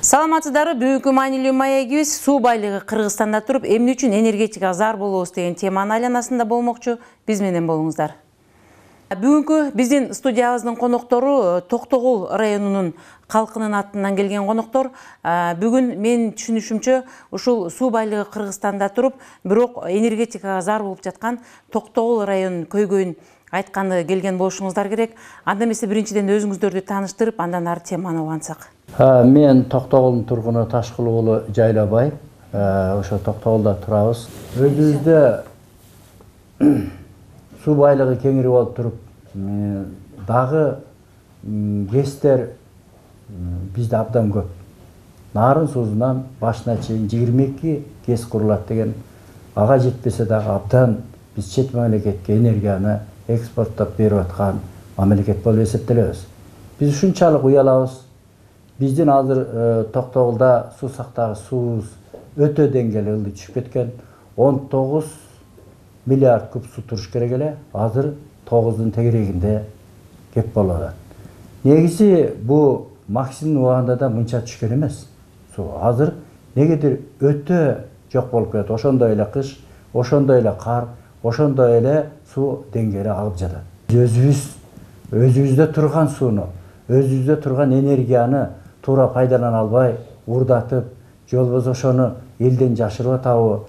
Саламатсыздарбы, бүгүнкү маанилүү маегибиз суу байлыгы Кыргызстанда туруп, эмне үчүн энергетикага зар болобуз деген теманын айланасында болмокчу. Биз менен болуңуздар. Бүгүнкү биздин студиябыздын коноктору Токтогул районунун калкынын атынан келген коноктор. Бүгүн мен түшүнүшүмчө ушул суу байлыгы Кыргызстанда туруп, бирок энергетикага зар болуп жаткан Токтогул районунун көйгөйүн айтканы келген болушуңуздар керек. Анда эмесе биринчиден өзүңүздөрдү тааныштырып, андан ары теманы улантсак. Мен Токтогулдун тургуну Ташкул уулу Жайлабай. Ошо Токтогулда турабыз. Өзүбүздө суу байлыгы кеңири болуп туруп, дагы ГЭСтер бизде абдан көп. Нарын суусунан башына чейин 22 ГЭС курулат деген, ага жетпесе дагы абдан биз чет мамлекетке энергияны экспорттоп берип аткан мамлекет болуп эсептелебиз. Биз ушунчалык уялабыз. Биздин азыр Токтогулда суу сактагы суубуз өтө деңгээли ылдый түшүп кеткен. 19 миллиард куб суу туруш керек эле. Азыр 9-дун тегерегинде кеп болуп атат. Негизи бу максимум убагында да мынча түшкөн эмес. Суу азыр негедир өтө жок болуп кетет. Ошондой эле кыш, ошондой эле кар, ошондой эле суу деңгээли агып жатат. Өзүбүздө турган сууну, өзүбүздө турган энергияны туура пайдалана албай, урдатып, же болбосо ошону элден жашырып атабы,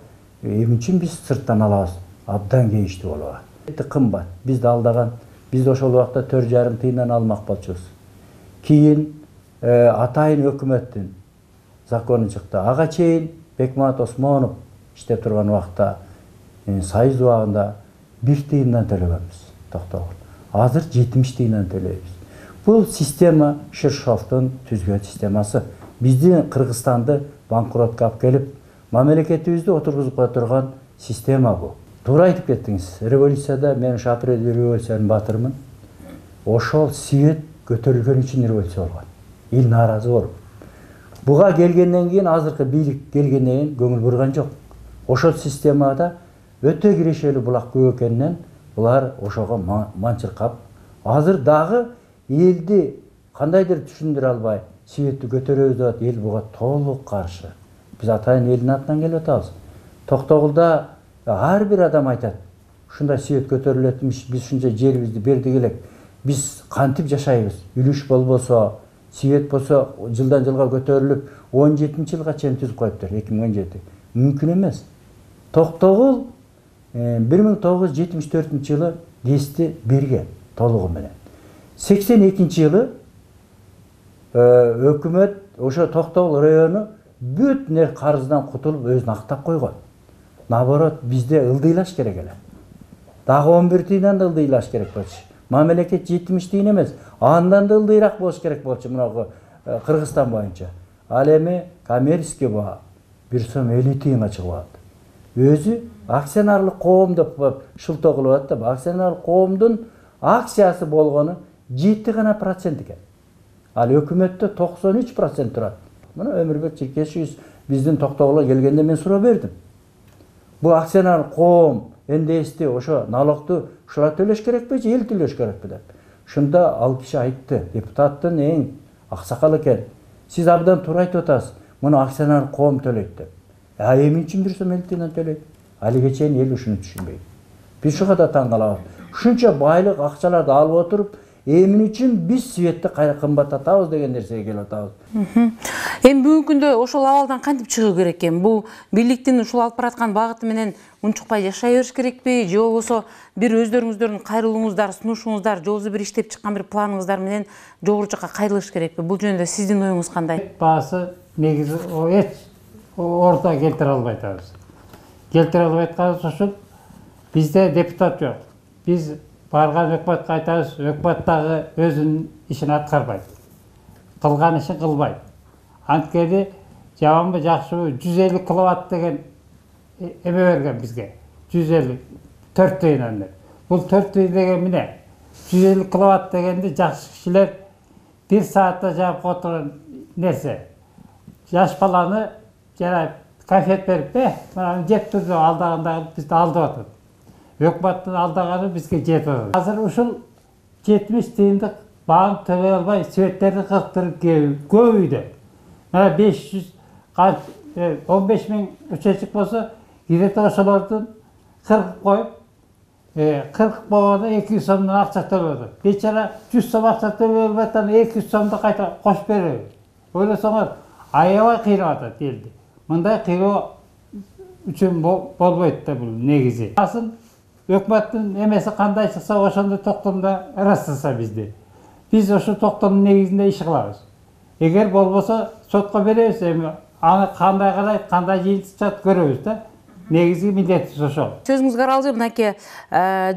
эмне үчүн биз сырттан алабыз? Абдан кейиштүү болуп атат. Кымбат. Бизди алдаган, бизди ошол убакта 4,5 тыйындан алмак болчубуз. Кийин атайын өкмөттүн закону чыкты. Ага чейин Бекмамат Осмонов иштеп турган убакта Союз убагында 1 тыйындан төлөгөнбүз Токтогул. Азыр 70 тыйындан төлөйбүз. Бул система Ширшовдун түзгөн системасы. Биздин Кыргызстанды банкротко алып келип, мамлекетибизди отургузуп кое турган система бул. Туура айтып кеттиңиз. Революцияда мен ушу апрель революциянын батырмын. Ошол свет көтөрүлгөн үчүн революция болгон. Эл нааразы болуп. Буга келгенден кийин, азыркы бийлик келгенден кийин көңүл бурган жок. Ошол системада өтө кирешелүү булак көп экенинен булар ошого манчыркап, азыр дагы элди кандайдыр түшүндүрө албай, светти көтөрөбүз деп эл буга толук каршы. Биз атайын элдин атынан келип атабыз. Токтогулда ар бир адам айтат, ушундай свет көтөрүлөтмүш, биз ушунча жерибизди бердик элек. Биз кантип жашайбыз? Үлүш болбосо, свет болсо жылдан жылга көтөрүлүп, 17-жылга чейин түзүп коюптур, 2017. Мүмкүн эмес. Токтогул 1974-жылы ГЭСти берген толугу менен. 82-жылы өкмөт ошо Токтогул району бүт карыздан кутулуп өзүн актап койгон. Наоборот, бизде ылдыйлаш керек эле. Дагы 11 тыйындан да ылдыйлаш керек болчу. Мамлекет 70 тыйын эмес, андан да ылдыйраак болуш керек болчу мына Кыргызстан боюнча. Ал эми коммерческий баа 1 сом 50 тыйынга чыгып атат. Өзү акционерлик коом деп шылтоо кылып атат да, акционерлик коомдун акциясы болгону 7 гана процент экен. Ал өкмөттө 93% турат. Мына Өмүрбек Чиркешевич биздин Токтогулга келгенде мен суроо бердим. Бу акционерлик коом НДСти ошо налогту ушула төлөш керекпи же эл төлөш керекпи деп. Шунда ал киши айтты, депутаттын эң аксакал экен. Сиз абдан туура айтып атасыз. Муну акционерлик коом төлөйт деп. Эмне үчүн 1 сом 50 тыйындан төлөйт? Алиге чейин эл ушуну түшүнбөйт. Биз ушуга да таң калабыз. Ушунча байлык акчаларды алып отуруп, эмне үчүн биз светти кымбаттатабыз деген нерсеге келип атабыз. Эми бүгүнкү күндө ошол абалдан кантип чыгуу керек экен? Бул бийликтин ушул алып бараткан багыты менен унчукпай жашай бериш керекпи? Же болбосо бир өздөрүңүздөрдүн кайрылууңуздар, сунушуңуздар, же болбосо бир иштеп чыккан бир планыңыздар менен жогору жакка кайрылыш керекпи? Бул жөнүндө сиздин оюңуз кандай? Баасы негизи орто келтире албай атабыз. Келтире албай атканыбыз ушул. Бизде депутат жок. Биз барган өкмөткө айтабыз, өкмөт дагы өзүнүн ишин аткарбайт. Кылган ишин кылбайт. Анткени жаманбы жакшыбы 150 киловатт деген эме берген бизге. 150 4 тыйындан. Бул 4 тыйын деген эмне? 150 киловатт дегенди жакшы кишилер 1 саатта жаап отурган нерсе. Жаш баланы жана конфет берип, мына жеп турду, алдаганда бизди алдап атат. Өкмөттүн алдаганы бизге жетип атат. Азыр ушул 70 тыйындык багын төлөй албай, светтерди кырктырып көп үйдө. Мына 500 15 миң участок болса, где-то ошолордун 40 коюп, 40 болгондо 200 сомдон акча төлөдү. Бечара 100 сом акча төлөп атат, 200 сомду кайта кошуп береби. Ойлосоңор, аябай кыйнап атат элди. Мындай кыйноо үчүн болбойт да бул негизи. Асын өкмөттүн эмеси кандай чыкса, ошондой токтомдо ырастаса бизди. Биз ошо токтомдун негизинде иш кылабыз. Эгер болбосо сотко беребиз, эми аны кандай кылайт, кандай жыйынтыкчат көрөбүз да. Негизги милдетибиз ошол. Сөзүңүзгө аралжы, мынакей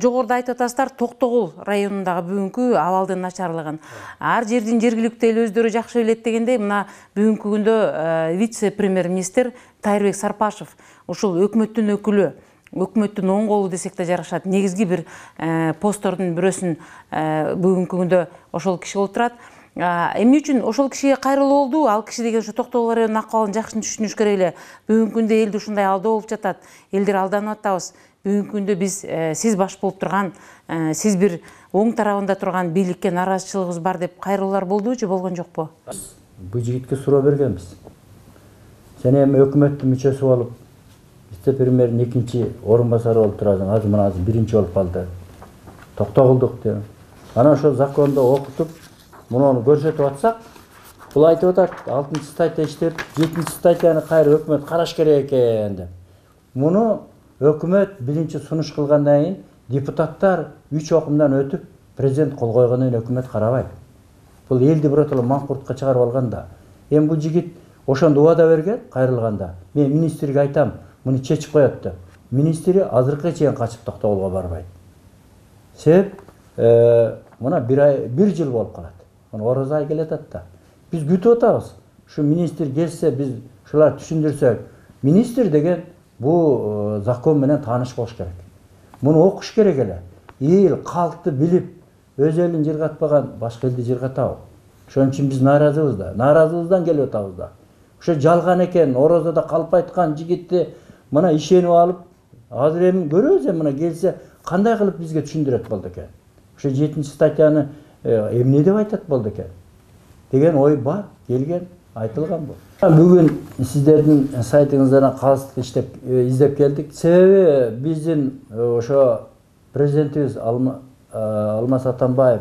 жогоруда айтып атасыздар, Токтогул районундагы бүгүнкү абалдын начарлыгын. Ар жердин жергиликтүү эл өздөрү жакшы билет дегендей, мына бүгүнкү күндө вице-премьер-министр Тайырбек Сарпашев ушул өкмөттүн өкүлү, өкмөттүн оң колу десек да жарашат, негизги бир посттордун бирөөсүн бүгүнкү күндө ошол киши отурат. Эмне үчүн ошол кишиге кайрылуу болду? Ал киши деген ошо Токтогул районунун акыбалын жакшы түшүнүш керек эле. Бүгүнкү күндө элди ушундай алдоо болуп жатат. Элдер алданып атабыз. Бүгүнкү күндө биз сиз баш болуп турган, сиз бир оң тарабында турган бийликке нааразычылыгыбыз бар деп кайрылуулар болдубу же болгон жокпу? Бул жигитке суроо бергенбиз. Сен эми өкмөттүн мүчөсү болуп, вице-премьердин 2-чи орун басары болуп турасың. Азыр мына биринчи болуп калды. Токтогулдук деп. Анан ошол законду окутуп, муну көрсөтүп атсак, бул айтып атат, 6-чы статья иштеп, 7-чи статьяны кайра өкмөт караш керек экен деп. Муну өкмөт биринчи сунуш кылгандан кийин депутаттар 3 окумдан өтүп, президент кол койгондон кийин өкмөт карабайт. Бул элди биротоло маңкуртка чыгарып алган да. Эми бул жигит ошондо убада берген, кайрылганда. Мен министрге айтам, муну чечип коет деп. Министри азыркыга чейин качып Токтогулга барбайт. Себеп мына бир жыл болуп калат. Орозо ай келатат да. Биз күтүп атабыз. Ушу министр келсе, биз ушулар түшүндүрсөк, министр деген бул закон менен тааныш болуш керек. Муну окуш керек эле. Эл калкты билип, өз элин жыргатпаган башка элди жыргатабы. Ошон үчүн биз нааразыбыз да. Нааразыбыздан келип атабыз да. Ошо жалган экен, Орозодо калп айткан жигитти мына ишенип алып, азыр эми көрөбүз, мына келсе кандай кылып бизге түшүндүрөт болду экен. Ошо 7-чи статьяны эмне деп айтат болду экен деген ой бар, келген, айтылган бул. Бүгүн сиздердин сайтыңыздардан калыстык издеп келдик. Себеби биздин ошо президентибиз Алмаз Атамбаев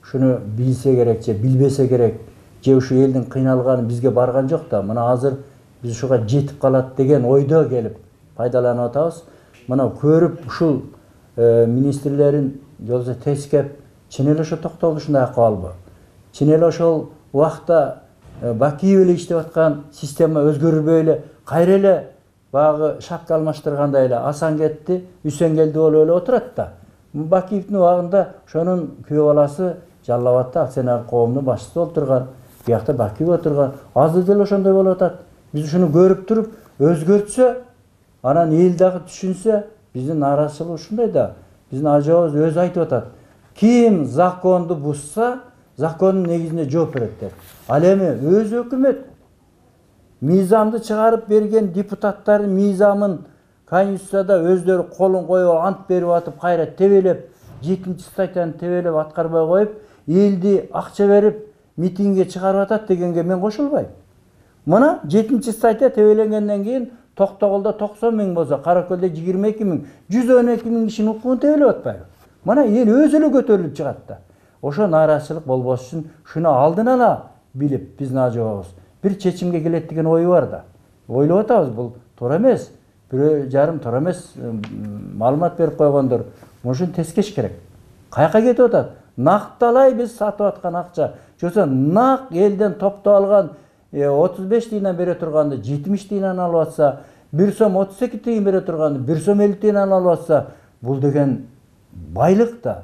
шуну билсе керек же билбесе керек, же ушу элдин кыйналганын бизге барган жок да. Мына азыр биз ушуга жетип калат деген ойдо келип пайдаланып атабыз. Мына көрүп ушул министрлерин жолсо тескеп, чын эле ошо Токтогул ушундай акыбалбы? Чын эле ошол убакта Бакиев эле иштеп аткан система өзгөрүлбөй эле, кайра эле баягы шапка алмаштыргандай эле Асан кетти, Үсен келди болуп эле отурат да. Бакиевдин убагында ошонун күйөө баласы Жалал Абадта акционер коомдун башчысы болуп турган, биякта Бакиев отурган. Азыр деле ошондой болуп атат. Биз ушуну көрүп туруп, өзгөртсө, анан эл дагы түшүнсө, биздин нааразычылык ушундай да. Биздин ажыбыбыз өзү айтып атат. Ким законду бузса, закондун негизинде жооп берет деп. Ал эми өз өкмөт мыйзамды чыгарып берген депутаттардын мыйзамын Конституцияда өздөрү колун коюп ант берип атып, кайра тебелеп, 7-чи статьяны тебелеп аткарбай коюп, элди акча берип митингге чыгарып атат дегенге мен кошулбайм. Мына 7-чи статья тебеленгенден кийин Токтогулда 90 миң болсо, Каракөлдө 22 миң, 112 миң кишинин укугун тебелеп атпайбы? Мына эл өзү эле көтөрүлүп чыгат да. Ошо нааразычылык болбош үчүн шуну алдын ала билип, биздин ажыбыбыз бир чечимге келет деген ой бар да. Ойлоп атабыз, бул туура эмес. 1,5 туура эмес маалымат берип койгондор. Мушун тескеш керек. Каяка кетип атат? Накталай биз сатып аткан акча. Жоксо нак элден топтоп алган 35 тыйындан бере турганды 70 тыйындан алып атса, 1 сом 32 тыйын бере турганды 1 сом 50 тыйындан алып атса, бул деген байлык да.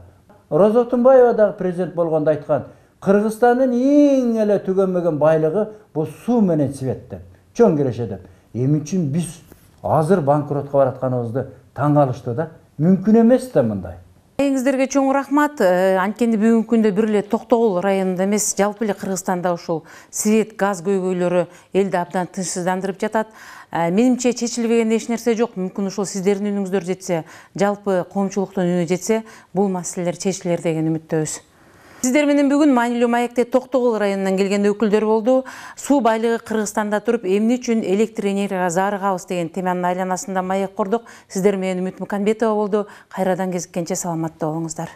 Роза Отунбаева дагы президент болгондо айткан, Кыргызстандын эң эле түгөнбөгөн байлыгы бул суу менен свет деп, чоң киреше деп. Эмне үчүн биз азыр банкротко баратканыбызды таң калышты да. Мүмкүн эмес да мындай. Эңиздерге чоң рахмат. Анткенде бүгүнкү күндө бир эле Токтогул районунда эмес, жалпы эле Кыргызстанда ушул свет, газ көйгөйлөрү элди абдан тынчсыздандырып жатат. Менимче чечилбеген эч нерсе жок. Мүмкүн ушул сиздердин үнүңүздөр жетсе, жалпы коомчулуктун үнү жетсе, бул маселелер чечилер деген үмүттөбүз. Сиздер менен бүгүн маанилүү маекте Токтогул районунан келген өкүлдөр болду. Суу байлыгы Кыргызстанда туруп эмне үчүн электр энергияга зарыгабыз деген теманын айланасында маек курдук. Сиздер менен Үмүт Муканбетова болду. Кайрадан кезиккенче саламатта болуңуздар.